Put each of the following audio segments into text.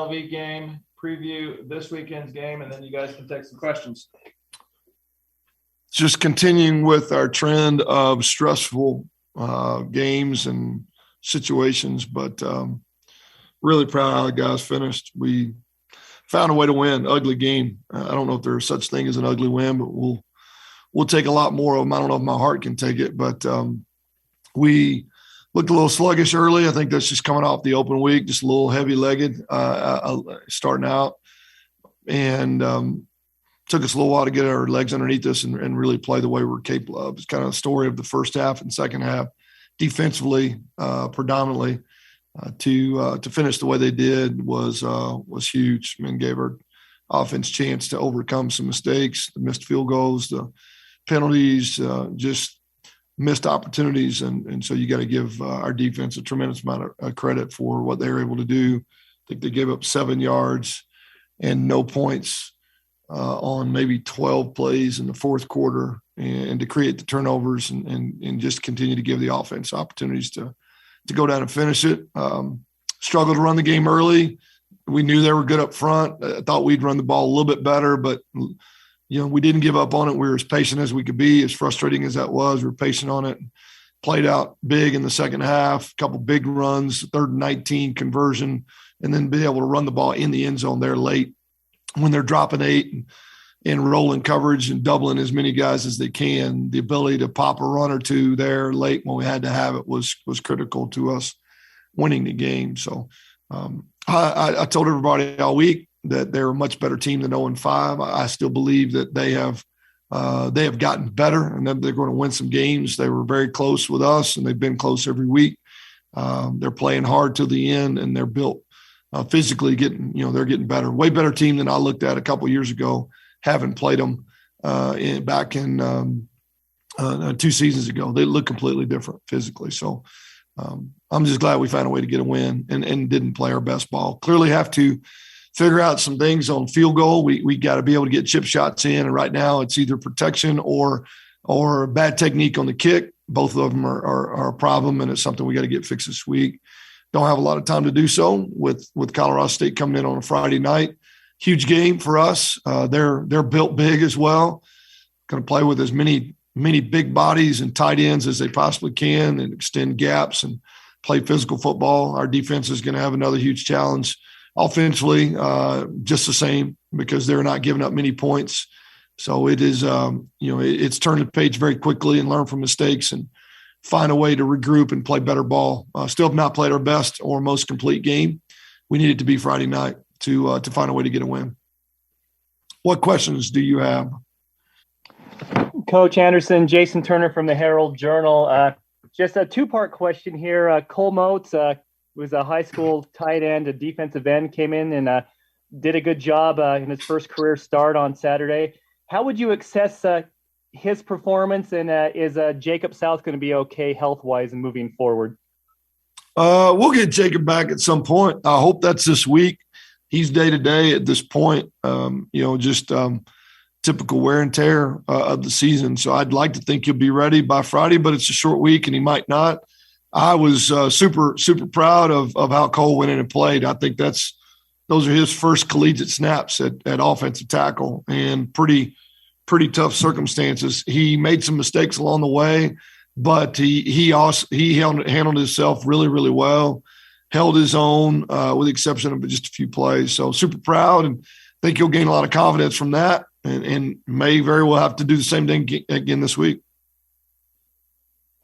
MLB game, preview this weekend's game, and then you guys can take some questions. Just continuing with our trend of stressful games and situations, but really proud how the guys finished. We found a way to win. Ugly game. I don't know if there's such thing as an ugly win, but we'll take a lot more of them. I don't know if my heart can take it, but we looked a little sluggish early. I think that's just coming off the open week, just a little heavy-legged starting out. And took us a little while to get our legs underneath us and really play the way we're capable of. It's kind of a story of the first half and second half defensively, predominantly. To finish the way they did was huge. I mean, gave our offense chance to overcome some mistakes, the missed field goals, the penalties, just missed opportunities. And so you got to give our defense a tremendous amount of credit for what they were able to do. I think they gave up 7 yards and no points on maybe 12 plays in the fourth quarter, and to create the turnovers and just continue to give the offense opportunities to go down and finish it. Struggled to run the game early. We knew they were good up front. I thought we'd run the ball a little bit better, but we didn't give up on it. We were as patient as we could be. As frustrating as that was, we were patient on it. Played out big in the second half, a couple big runs, 3rd and 19 conversion, and then be able to run the ball in the end zone there late when they're dropping 8 and rolling coverage and doubling as many guys as they can. The ability to pop a run or two there late when we had to have it was critical to us winning the game. So I told everybody all week that they're a much better team than 0-5. I still believe that they have gotten better and that they're going to win some games. They were very close with us, and they've been close every week. They're playing hard till the end, and they're built physically they're getting better. Way better team than I looked at a couple of years ago, having played them back in 2 seasons ago. They look completely different physically. So I'm just glad we found a way to get a win and didn't play our best ball. Clearly have to figure out some things on field goal. We got to be able to get chip shots in, and right now it's either protection or bad technique on the kick. Both of them are a problem, and it's something we got to get fixed this week. Don't have a lot of time to do so with Colorado State coming in on a Friday night. Huge game for us. They're built big as well. Going to play with as many big bodies and tight ends as they possibly can and extend gaps and play physical football. Our defense is going to have another huge challenge. Offensively, just the same, because they're not giving up many points. So it is, it's turn the page very quickly and learn from mistakes and find a way to regroup and play better ball. Still have not played our best or most complete game. We need it to be Friday night to find a way to get a win. What questions do you have? Coach Anderson, Jason Turner from the Herald Journal. Just a 2-part question here. Cole Motes was a high school tight end, a defensive end, came in and did a good job in his first career start on Saturday. How would you assess his performance, and is Jacob South going to be okay health-wise and moving forward? We'll get Jacob back at some point. I hope that's this week. He's day-to-day at this point, typical wear and tear of the season. So I'd like to think he'll be ready by Friday, but it's a short week and he might not. I was super, super proud of how Cole went in and played. I think those are his first collegiate snaps at offensive tackle, and pretty tough circumstances. He made some mistakes along the way, but he handled himself really, really well, held his own with the exception of just a few plays. So super proud, and think he'll gain a lot of confidence from that, and may very well have to do the same thing again this week.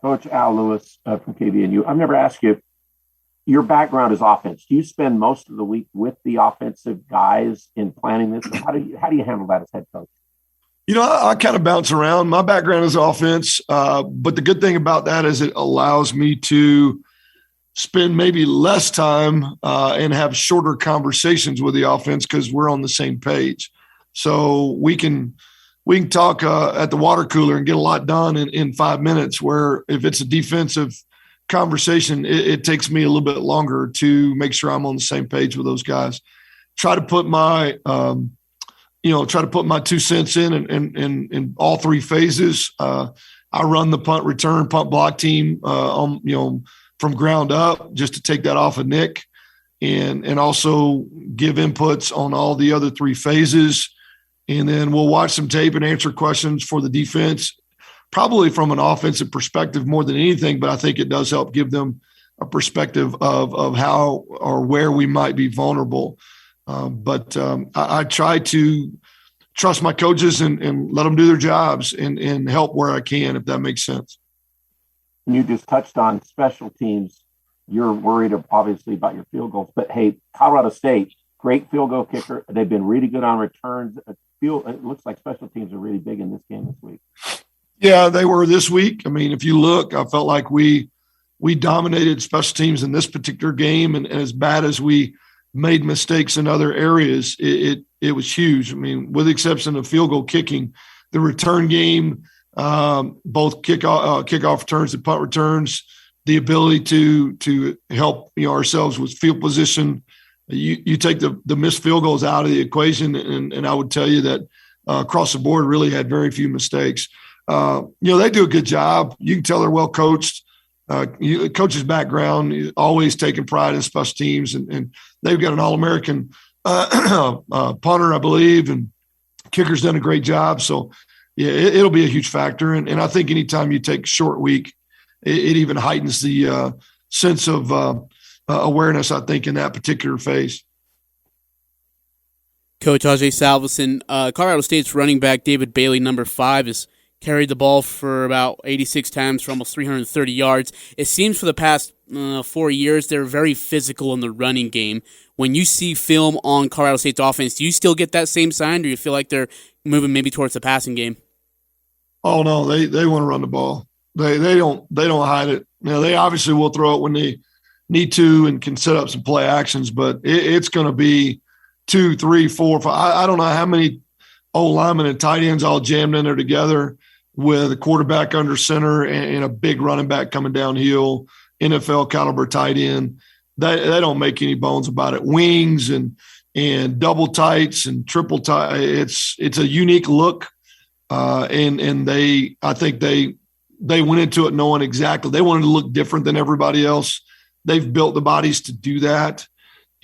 Coach Al Lewis from KVNU. I've never asked you, your background is offense. Do you spend most of the week with the offensive guys in planning this? How do you handle that as head coach? I kind of bounce around. My background is offense, but the good thing about that is it allows me to spend maybe less time and have shorter conversations with the offense because we're on the same page. So we can talk at the water cooler and get a lot done in 5 minutes, where if it's a defensive conversation, it takes me a little bit longer to make sure I'm on the same page with those guys. Try to put my 2 cents in all 3 phases. I run the punt return, punt block team from ground up just to take that off of Nick. and also give inputs on all the other three phases. And then we'll watch some tape and answer questions for the defense, probably from an offensive perspective more than anything, but I think it does help give them a perspective of how or where we might be vulnerable. I try to trust my coaches and let them do their jobs and help where I can, if that makes sense. And you just touched on special teams. You're worried, obviously, about your field goals. But, hey, Colorado State, great field goal kicker. They've been really good on returns. It looks like special teams are really big in this game this week. Yeah, they were this week. I mean, if you look, I felt like we dominated special teams in this particular game, and as bad as we made mistakes in other areas, it was huge. I mean, with the exception of field goal kicking, the return game, both kickoff returns and punt returns, the ability to help ourselves with field position. You take the missed field goals out of the equation, and I would tell you that across the board really had very few mistakes. They do a good job. You can tell they're well coached. Coach's background, always taking pride in special teams, and they've got an All-American punter, I believe, and kicker's done a great job. So, yeah, it'll be a huge factor. And I think anytime you take a short week, it even heightens the sense of awareness, I think, in that particular phase. Coach Ajay Salveson, Colorado State's running back David Bailey, number 5, has carried the ball for about 86 times for almost 330 yards. It seems for the past 4 years they're very physical in the running game. When you see film on Colorado State's offense, do you still get that same sign, or do you feel like they're moving maybe towards the passing game? Oh no, they want to run the ball. They don't hide it. They obviously will throw it when they need to and can set up some play actions, but it's going to be 2, 3, 4, 5. I don't know how many old linemen and tight ends all jammed in there together with a quarterback under center and a big running back coming downhill, NFL caliber tight end. They don't make any bones about it. Wings and double tights and triple tight. It's a unique look, and I think they went into it knowing exactly they wanted to look different than everybody else. They've built the bodies to do that,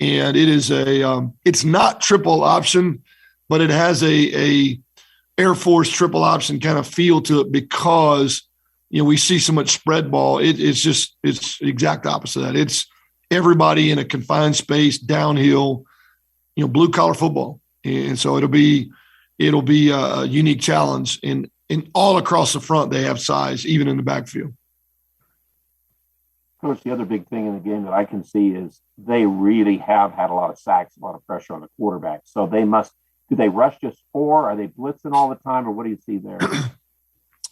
and it is it's not triple option, but it has a Air Force triple option kind of feel to it because we see so much spread ball. It's the exact opposite of that. It's everybody in a confined space downhill, blue collar football, and so it'll be a unique challenge. And all across the front, they have size, even in the backfield. Coach, the other big thing in the game that I can see is they really have had a lot of sacks, a lot of pressure on the quarterback. So do they rush just 4? Are they blitzing all the time, or what do you see there?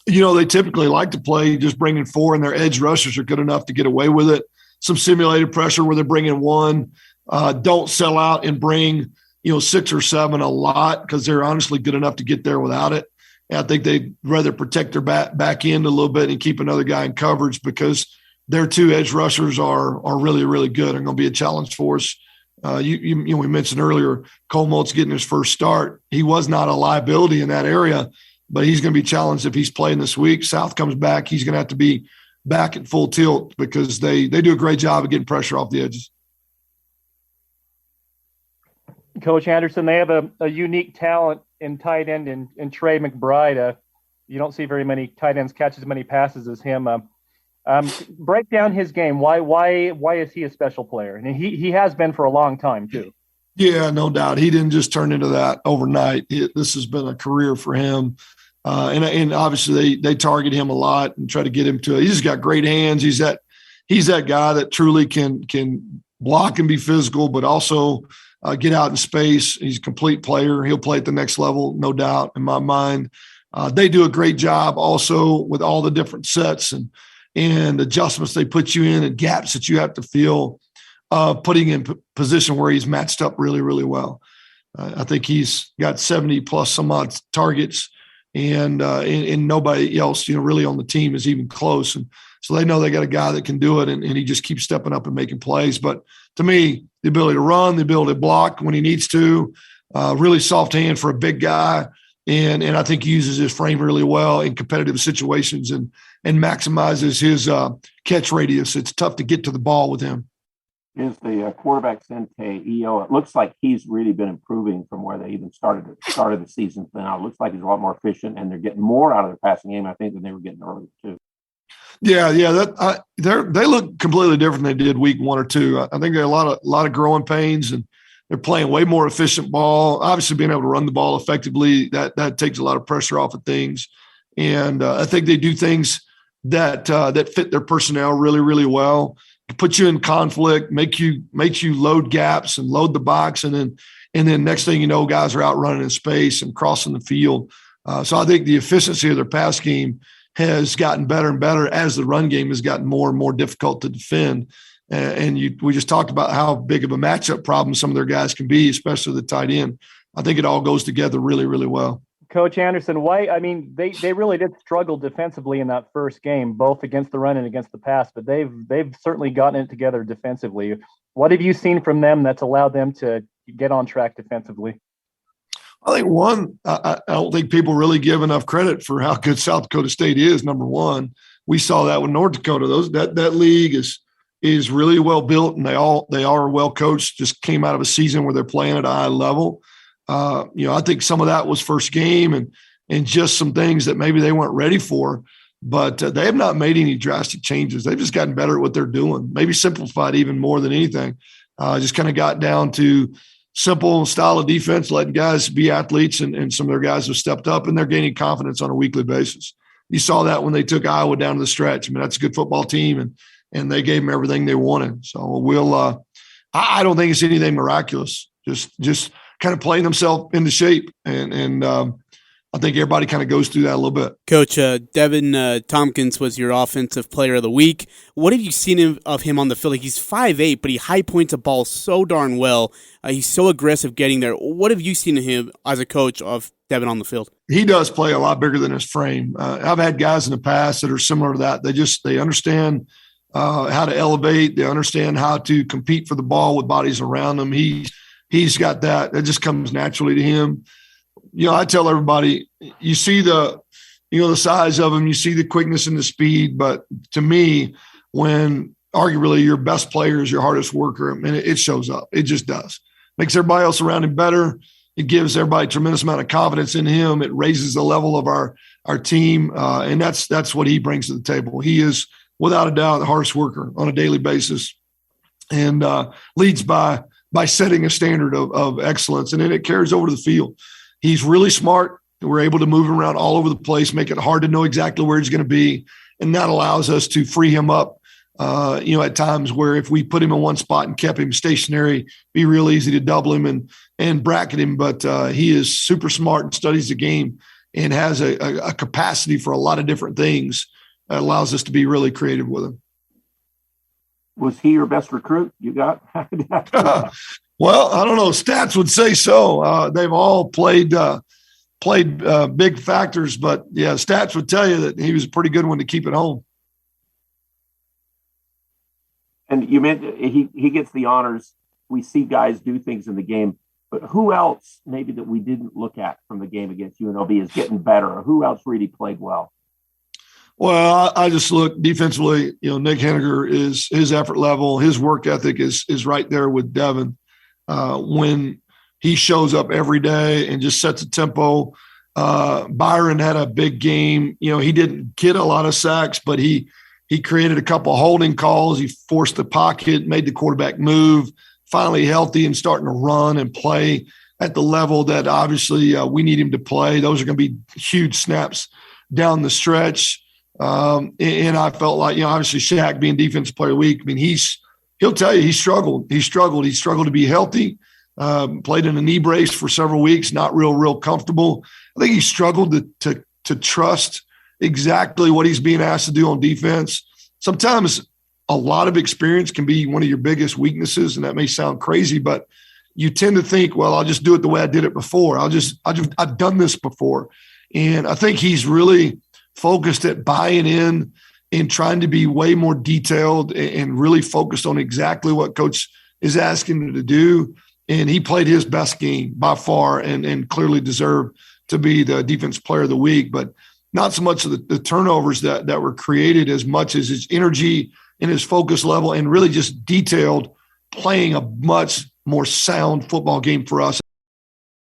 They typically like to play just bringing 4, and their edge rushers are good enough to get away with it. Some simulated pressure where they're bringing 1. Don't sell out and bring 6 or 7 a lot because they're honestly good enough to get there without it. And I think they'd rather protect their back end a little bit and keep another guy in coverage because their 2 edge rushers are really, really good and going to be a challenge for us. We mentioned earlier, Cole Mote's getting his first start. He was not a liability in that area, but he's going to be challenged if he's playing this week. South comes back. He's going to have to be back at full tilt because they do a great job of getting pressure off the edges. Coach Anderson, they have a unique talent in tight end in Trey McBride. You don't see very many tight ends catch as many passes as him. Break down his game. Why is he a special player? And he has been for a long time too. Yeah, no doubt. He didn't just turn into that overnight. This has been a career for him. And obviously they target him a lot and try to get him to it. He's just got great hands. He's that guy that truly can block and be physical, but also get out in space. He's a complete player. He'll play at the next level, no doubt in my mind. They do a great job also with all the different sets and adjustments they put you in and gaps that you have to fill, putting in position where he's matched up really, really well. I think he's got 70 plus some odd targets and nobody else, really on the team is even close. And so they know they got a guy that can do it and he just keeps stepping up and making plays. But to me, the ability to run, the ability to block when he needs to, really soft hand for a big guy. And I think he uses his frame really well in competitive situations and maximizes his catch radius. It's tough to get to the ball with him. Is the quarterback Sente EO? It looks like he's really been improving from where they even started the season to now. It looks like he's a lot more efficient, and they're getting more out of their passing game, I think, than they were getting earlier too. Yeah. They look completely different than they did week 1 or 2. I think they had a lot of growing pains, and they're playing way more efficient ball. Obviously, being able to run the ball effectively, that takes a lot of pressure off of things. And I think they do things that fit their personnel really, really well. Put you in conflict, make you load gaps and load the box, and then next thing you know, guys are out running in space and crossing the field. So I think the efficiency of their pass game has gotten better and better as the run game has gotten more and more difficult to defend. We just talked about how big of a matchup problem some of their guys can be, especially the tight end. I think it all goes together really, really well. Coach Anderson, they really did struggle defensively in that first game, both against the run and against the pass, but they've certainly gotten it together defensively. What have you seen from them that's allowed them to get on track defensively? I think I don't think people really give enough credit for how good South Dakota State is. Number one, we saw that with North Dakota. That league is really well built, and they are well coached. Just came out of a season where they're playing at a high level. I think some of that was first game and just some things that maybe they weren't ready for, but they have not made any drastic changes. They've just gotten better at what they're doing, maybe simplified even more than anything. Just kind of got down to simple style of defense, letting guys be athletes, and some of their guys have stepped up, and they're gaining confidence on a weekly basis. You saw that when they took Iowa down to the stretch. I mean, that's a good football team, and they gave them everything they wanted. So I don't think it's anything miraculous. Just kind of playing themselves into shape. And I think everybody kind of goes through that a little bit. Coach, Deven Thompkins was your offensive player of the week. What have you seen of him on the field? He's 5'8", but he high points a ball so darn well. He's so aggressive getting there. What have you seen of him as a coach of Deven on the field? He does play a lot bigger than his frame. I've had guys in the past that are similar to that. They understand how to elevate. They understand how to compete for the ball with bodies around them. He's got that. It just comes naturally to him. I tell everybody, you see the size of him, you see the quickness and the speed, but to me, when arguably your best player is your hardest worker, I mean, it shows up. It just does. Makes everybody else around him better. It gives everybody a tremendous amount of confidence in him. It raises the level of our team, and that's what he brings to the table. He is, without a doubt, the hardest worker on a daily basis, and leads by setting a standard of excellence, and then it carries over to the field. He's really smart. We're able to move him around all over the place, make it hard to know exactly where he's going to be, and that allows us to free him up, at times where if we put him in one spot and kept him stationary, be real easy to double him and bracket him. But he is super smart and studies the game and has a capacity for a lot of different things that allows us to be really creative with him. Was he your best recruit you got? Well, I don't know. Stats would say so. They've all played big factors, but yeah, stats would tell you that he was a pretty good one to keep at home. And you meant he gets the honors. We see guys do things in the game, but who else maybe that we didn't look at from the game against UNLV is getting better, or who else really played well? Well, I just look defensively. Nick Henniger his effort level, his work ethic is right there with Deven. When he shows up every day and just sets a tempo. Byron had a big game. He didn't get a lot of sacks, but he created a couple of holding calls. He forced the pocket, made the quarterback move, finally healthy and starting to run and play at the level that obviously we need him to play. Those are going to be huge snaps down the stretch. And I felt like, obviously Shaq being defensive player of the week, I mean, he'll tell you he struggled. He struggled to be healthy, played in a knee brace for several weeks, not real comfortable. I think he struggled to trust exactly what he's being asked to do on defense. Sometimes a lot of experience can be one of your biggest weaknesses, and that may sound crazy, but you tend to think, well, I'll just do it the way I did it before. I've done this before. And I think he's really focused at buying in and trying to be way more detailed and really focused on exactly what coach is asking him to do. And he played his best game by far and clearly deserved to be the defensive player of the week, but not so much of the turnovers that were created as much as his energy and his focus level and really just detailed playing a much more sound football game for us.